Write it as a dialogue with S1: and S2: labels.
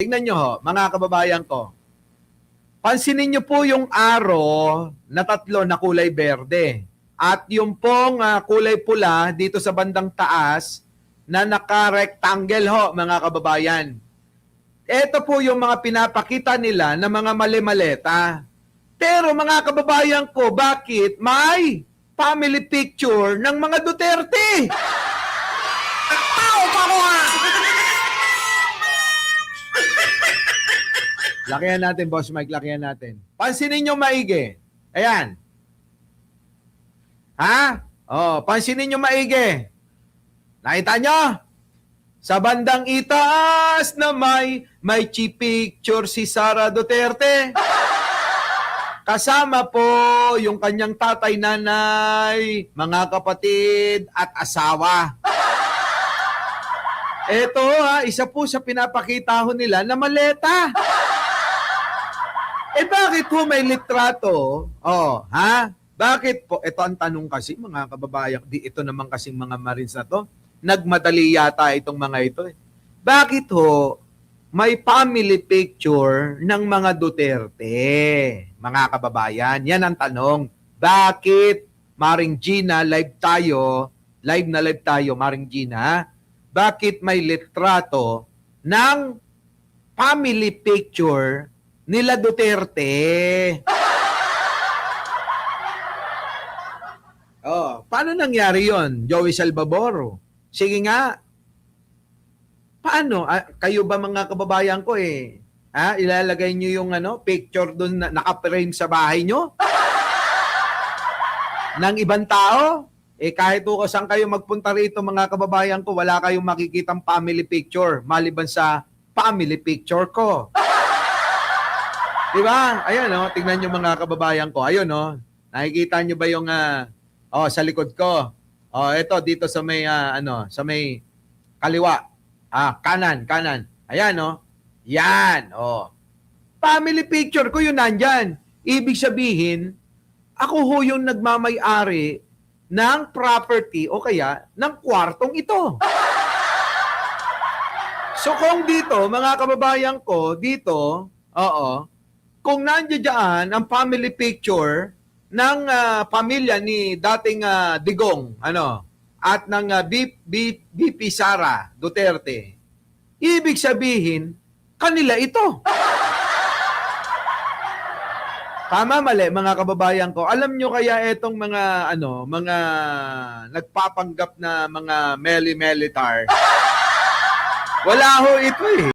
S1: Tingnan nyo ho, mga kababayan ko. Pansinin nyo po yung arrow na tatlo na kulay berde. At yung pong kulay pula dito sa bandang taas na naka-rectangle ho, mga kababayan. Ito po yung mga pinapakita nila na mga mali-maleta. Pero mga kababayan ko, bakit may family picture ng mga Duterte? Lakihan natin, Boss Mike, lakihan natin. Pansinin nyo maigi. Ayan. Ha? Pansinin nyo maigi. Nakita nyo? Sa bandang itaas na may picture si Sara Duterte. Kasama po yung kanyang tatay, nanay, mga kapatid at asawa. Ito isa po sa pinapakita ho nila na maleta. Bakit po may litrato? Bakit po? Ito ang tanong kasi, mga kababayan. Ito naman kasing mga Marines na to. Nagmadali yata itong mga ito. Bakit ho may family picture ng mga Duterte? Mga kababayan, yan ang tanong. Bakit, Maring Gina, live na live tayo, Maring Gina, bakit may litrato ng family picture nila Duterte? Paano nangyari yon, Joey Salvador? Sige nga. Paano? Kayo ba mga kababayan ko ilalagay nyo yung picture doon na naka-frame sa bahay nyo? Ng ibang tao? Kahit kung saan kayo magpunta rito mga kababayan ko, wala kayong makikitang family picture maliban sa family picture ko. Diba? Ayan, tingnan nyo mga kababayan ko. Ayun, nakikita nyo ba yung, sa likod ko? Ito, dito sa may, sa may kaliwa. Kanan. Ayan, Yan, Family picture ko yun nandyan. Ibig sabihin, ako ho yung nagmamay-ari ng property o kaya ng kwartong ito. So kung dito, mga kababayan ko, dito, kung nandiyan ang family picture ng pamilya ni dating Digong, at ng BP Sara Duterte, ibig sabihin, kanila ito. Tama, mali, mga kababayan ko. Alam nyo kaya itong mga, mga nagpapanggap na mga meli-militar? Wala ho ito